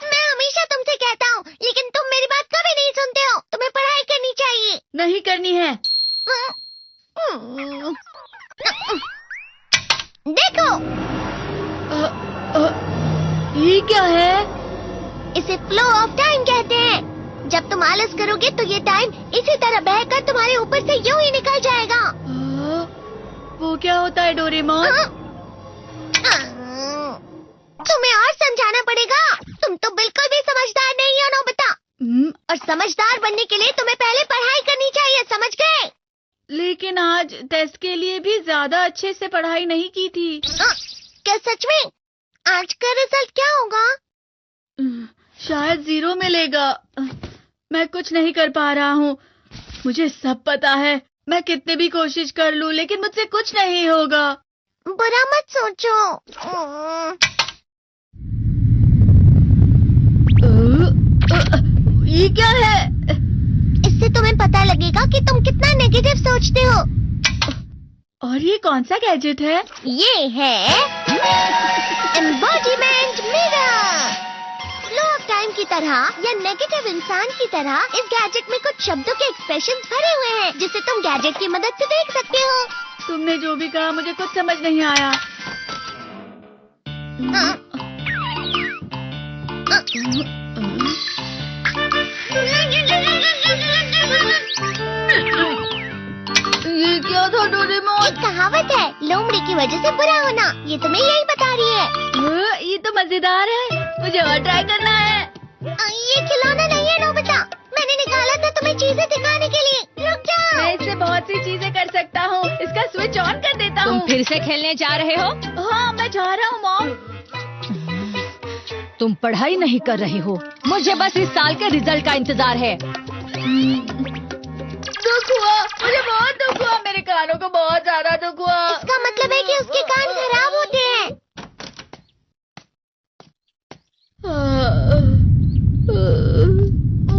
मैं हमेशा तुमसे कहता हूँ, लेकिन तुम मेरी बात कभी नहीं सुनते हो। तुम्हें पढ़ाई करनी चाहिए। नहीं करनी है। देखो, ये क्या है? इसे फ्लो ऑफ टाइम कहते हैं। जब तुम आलस करोगे तो ये टाइम इसी तरह बहकर तुम्हारे ऊपर से यूं ही निकल जाएगा। वो क्या होता है डोरेमोन? तुम्हें और समझाना पड़ेगा। तुम तो बिल्कुल भी समझदार नहीं हो नोबिता। और समझदार बनने के लिए तुम्हें पहले पढ़ाई करनी चाहिए, समझ गए? लेकिन आज टेस्ट के लिए भी ज्यादा अच्छे से पढ़ाई नहीं की थी। क्या सच में? आज का रिजल्ट क्या होगा? शायद 0 मिलेगा। मैं कुछ नहीं कर पा रहा हूँ। मुझे सब पता है। मैं कितनी भी कोशिश कर लूँ, लेकिन मुझसे कुछ नहीं होगा। बुरा मत सोचो। ये क्या है? इससे तुम्हें पता लगेगा कि तुम कितना नेगेटिव सोचते हो। और ये कौन सा गैजेट है? ये है embodiment mirror. Flow of time की तरह या नेगेटिव इंसान की तरह इस गैजेट में कुछ शब्दों के एक्सप्रेशंस भरे हुए हैं, जिसे तुम गैजेट की मदद से देख सकते हो। तुमने जो भी कहा मुझे कुछ समझ नहीं आया। ये क्या था डोरेमोन? एक कहावत है, लोमड़ी की वजह से बुरा होना। ये तुम्हें यही बता रही है। ये तो मजेदार है। मुझे और ट्राई करना है। ये खिलौना नहीं है नोबिता। मैंने निकाला था तुम्हें चीजें दिखाने के लिए। रुक जाओ। मैं इससे बहुत सी चीजें कर सकता हूँ। इसका स्विच ऑन कर देता हूँ। तुम फिर से खेलने जा रहे हो? हाँ, मैं जा रहा हूँ मॉम। तुम पढ़ाई नहीं कर रहे हो। मुझे बस इस साल के रिजल्ट का इंतजार है। दुख हुआ, मुझे बहुत दुख हुआ। मेरे कानों को बहुत ज्यादा दुख हुआ। इसका मतलब है कि उसके कान खराब होते हैं।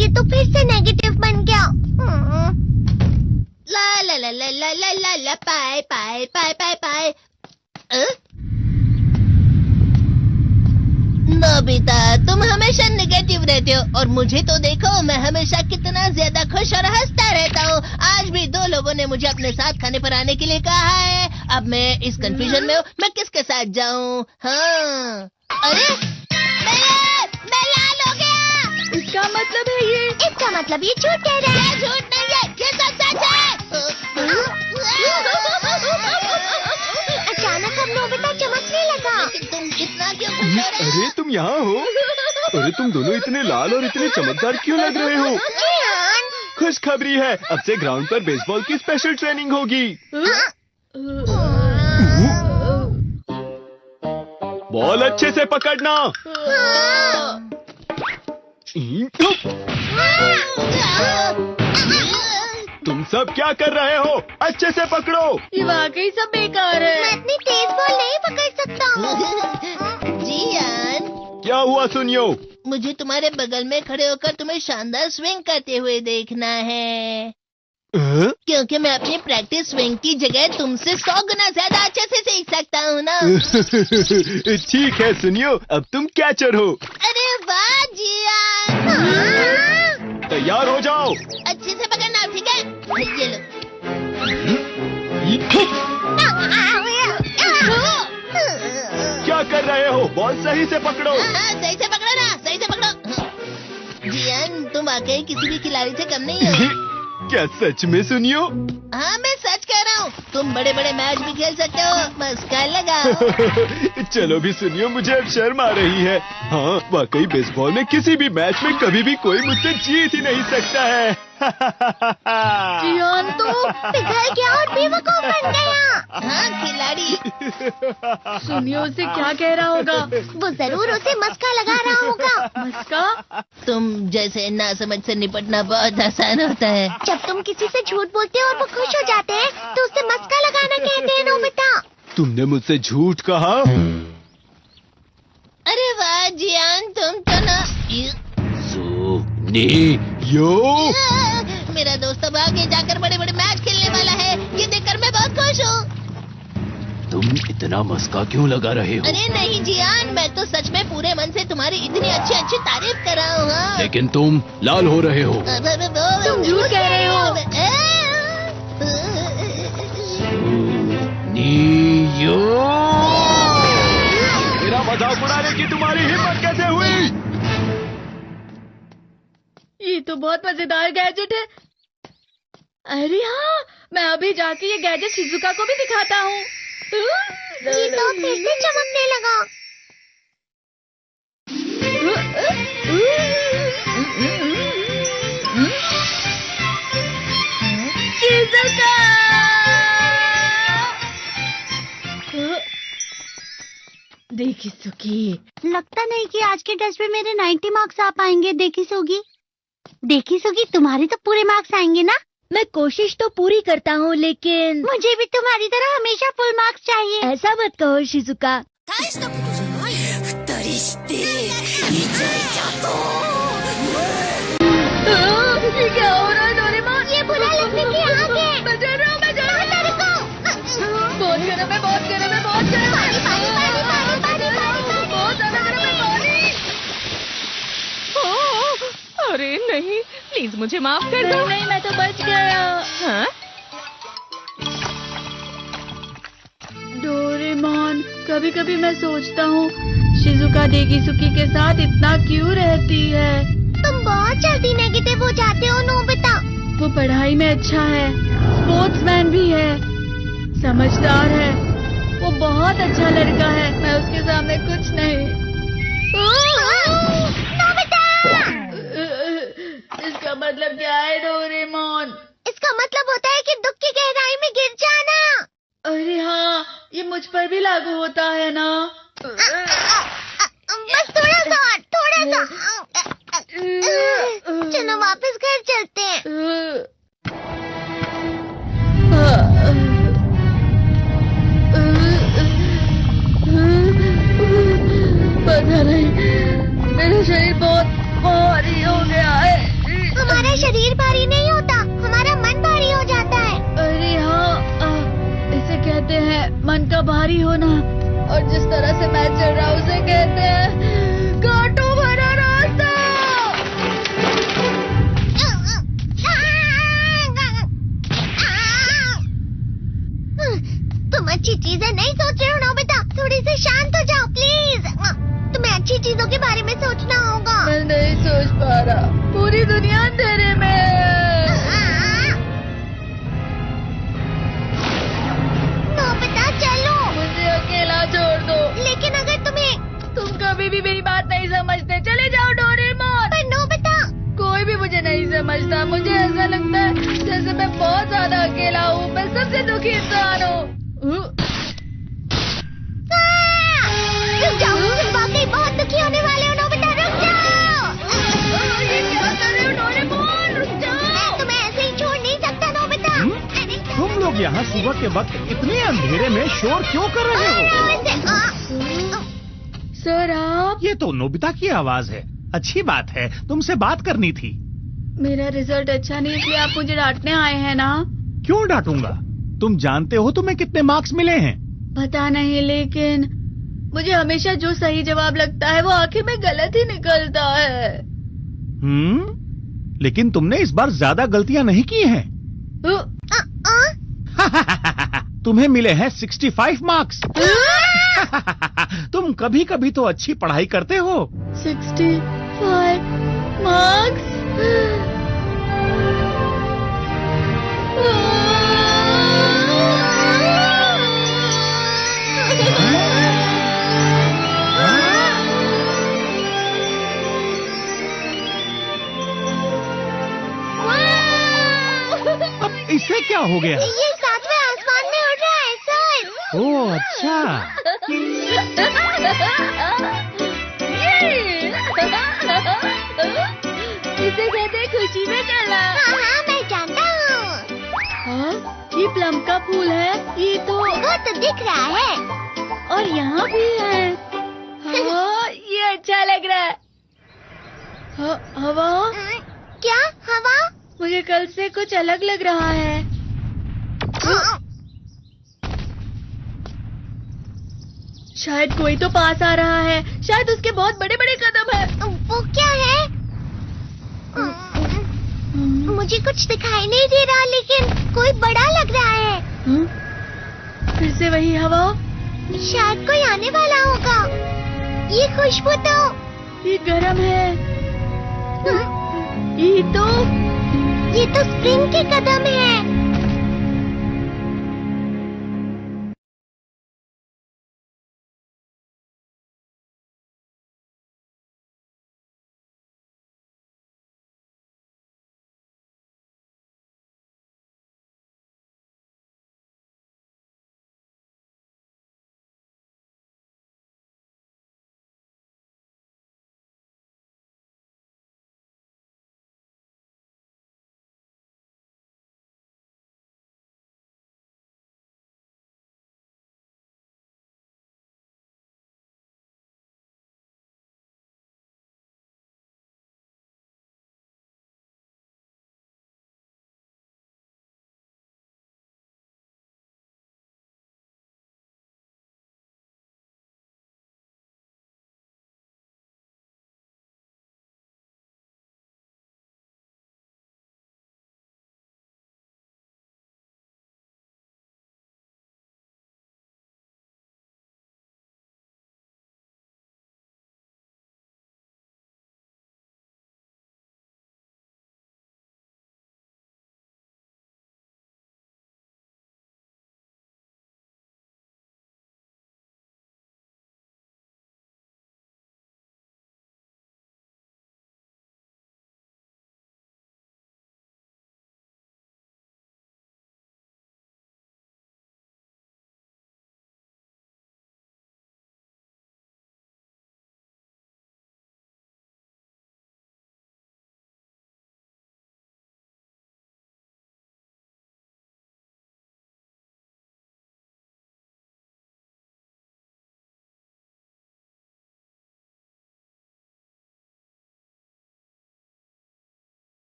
ये तो फिर से नेगेटिव बन गया। ला ला ला ला ला ला ला ला पाए पाए पाए पाए पाए। नोबिता, तुम हमेशा नेगेटिव रहते हो और मुझे तो देखो, मैं हमेशा कितना ज्यादा खुश और हंसता रहता हूँ। आज भी 2 लोगों ने मुझे अपने साथ खाने पर आने के लिए कहा है। अब मैं इस कंफ्यूजन में हूँ, मैं किसके साथ जाऊँ? हाँ, अरे मैं लाल हो गया। इसका मतलब है ये? इसका मतलब ये झूठ कह रहा है। झूठ नहीं है, ये सब सच है। अचानक अब नोबिता चमकने लगा। तुम इतना क्यों खुश हो रहे हो? अरे तुम यहाँ हो? अरे तुम दोनों इतने लाल और इतने चमकदार क्यों लग रहे हो? खुशखबरी है, अब से ग्राउंड पर बेसबॉल की स्पेशल ट्रेनिंग होगी। बॉल अच्छे से पकड़ना। तुम सब क्या कर रहे हो? अच्छे से पकड़ो। ये वाकई सब बेकार है। मैं इतनी तेज बॉल नहीं पकड़ सकता हूँ। जियान, क्या हुआ सुनियो? मुझे तुम्हारे बगल में खड़े होकर तुम्हें शानदार स्विंग करते हुए देखना है। क्योंकि मैं अपनी प्रैक्टिस स्विंग की जगह तुमसे 100 गुना ज्यादा अच्छे से सीख सकता हूँ ना। ठीक है सुनियो, अब तुम कैचर हो। अरे वाह जियान। तैयार हो जाओ। अच्छे से पकड़ना, ठीक है? ये लो। क्या कर रहे हो? बॉल सही से पकड़ो। सही से पकड़ो ना, सही से पकड़ो। जियान, तुम वाकई किसी भी खिलाड़ी से कम नहीं हो। क्या सच में सुनियो? हाँ, मैं सच कह रहा हूँ। तुम बड़े बड़े मैच भी खेल सकते हो। मस्का लगाओ। चलो भी सुनियो, मुझे अब शर्म आ रही है। हाँ, वाकई बेसबॉल में किसी भी मैच में कभी भी कोई मुझसे जीत ही नहीं सकता है। जियान तो पिघल गया और बेवकूफ बन गया। हाँ, खिलाड़ी। सुनियो उसे क्या कह रहा होगा? वो जरूर उसे मस्का लगा रहा होगा। मस्का? तुम जैसे नासमझ से निपटना बहुत आसान होता है। जब तुम किसी से झूठ बोलते हो और वो खुश हो जाते हैं, तो उसे मस्का लगाना कहते हैं नोबिता। तुमने मुझसे झूठ कहा? अरे वाह जियान, तुम तो ना। यो, मेरा दोस्त अब आगे जाकर बड़े बड़े मैच खेलने वाला है। ये देखकर मैं बहुत खुश हूँ। तुम इतना मस्का क्यों लगा रहे हो? अरे नहीं जियान, मैं तो सच में पूरे मन से तुम्हारी इतनी अच्छी अच्छी तारीफ कर रहा हूँ। हाँ। लेकिन तुम लाल हो रहे हो। तुम झूठ कह रहे हो। नीयो, मेरा मजाक उड़ाने की तुम्हारी हिम्मत कैसे हुई? ये तो बहुत मजेदार गैजेट है। अरे हाँ, मैं अभी जाके ये गैजेट शिजुका को भी दिखाता हूँ। ये तो फिर से चमकने लगा। शिजुका! देखी सुकी, लगता नहीं कि आज के टेस्ट में मेरे 90 मार्क्स आ पाएंगे। देखी सोगी तुम्हारे तो पूरे मार्क्स आएंगे ना? मैं कोशिश तो पूरी करता हूँ, लेकिन मुझे भी तुम्हारी तरह हमेशा फुल मार्क्स चाहिए। ऐसा मत कहो शिजुका। ये क्या हो रहा है डोरेमोन? ये बुरा लगने की आग है। मैं डर रहा हूँ, मैं डर रहा हूँ। बहुत गर्म है, बहुत गर्म है, बहुत गर्म है। बहुत ज्यादा गर्म है पानी। अरे नहीं, प्लीज मुझे माफ कर दो। नहीं, मैं तो बच गया। हाँ? डोरेमोन, कभी कभी मैं सोचता हूँ शिजुका डेगिसुकी के साथ इतना क्यों रहती है। तुम बहुत जल्दी नेगेटिव हो जाते हो नोबिता। वो पढ़ाई में अच्छा है, स्पोर्ट्समैन भी है, समझदार है, वो बहुत अच्छा लड़का है। मैं उसके सामने कुछ नहीं। इसका मतलब क्या है डोरेमोन? इसका मतलब होता है कि दुख की गहराई में गिर जाना। अरे हाँ, ये मुझ पर भी लागू होता है ना। बस थोड़ा सा। चलो वापस घर चलते हैं। पता नहीं, मेरा शरीर बहुत भारी हो गया है। हमारा शरीर भारी नहीं होता, हमारा मन भारी हो जाता है। अरे हाँ, इसे कहते हैं मन का भारी होना। और जिस तरह से मैं चल रहा हूँ उसे कहते हैं कांटों भरा रास्ता। तुम अच्छी चीजें नहीं सोच रहे हो नोबिता, थोड़ी सी शांत हो जाओ प्लीज। तुम्हें अच्छी चीजों के बारे में सोचना होगा। मैं नहीं सोच पा रहा, पूरी दुनिया अंधेरे में है। नोबिता चलो। मुझे अकेला छोड़ दो। लेकिन अगर तुम कभी भी मेरी बात नहीं समझते, चले जाओ डोरेमोन। पर नोबिता, कोई भी मुझे नहीं समझता। मुझे ऐसा लगता है जैसे मैं बहुत ज्यादा अकेला हूँ, मैं सबसे दुखी इंसान हूँ। रुक जाओ, तुम वाकई बहुत दुखी होने वाले हो नोबिता, रुक जाओ। ये क्या कर रहे हो डोरेमोन? रुक जाओ। मैं तुम्हें ऐसे ही छोड़ नहीं सकता नोबिता। तुम लोग यहाँ सुबह के वक्त इतने अंधेरे में शोर क्यों कर रहे हो? सर आप? ये तो नोबिता की आवाज है। अच्छी बात है, तुमसे बात करनी थी। मेरा रिजल्ट अच्छा नहीं, इसलिए आप मुझे डांटने आए हैं ना? क्यों डांटूंगा? तुम जानते हो तुम्हें कितने मार्क्स मिले हैं? पता नहीं, लेकिन मुझे हमेशा जो सही जवाब लगता है वो आखिर में गलत ही निकलता है। लेकिन तुमने इस बार ज्यादा गलतियां नहीं की हैं। तुम्हें मिले हैं 65 मार्क्स। तुम कभी कभी तो अच्छी पढ़ाई करते हो। 65 मार्क्स? अब इससे क्या हो गया? ये सातवें आसमान में उड़ रहा है सर। ओह अच्छा। इसे कहते हैं खुशी में चलना। हाँ, मैं जानता हूँ। हाँ, ये प्लम का फूल है। ये तो वो तो दिख रहा है। और यहाँ भी है। हाँ, ये अच्छा लग रहा है। हवा? क्या हवा? मुझे कल से कुछ अलग लग रहा है। शायद कोई तो पास आ रहा है। शायद उसके बहुत बड़े बड़े कदम है। वो क्या है? मुझे कुछ दिखाई नहीं दे रहा, लेकिन कोई बड़ा लग रहा है। फिर से वही हवा। शायद कोई आने वाला होगा। ये खुशबू तो ये गरम है। ये तो स्प्रिंग के कदम है।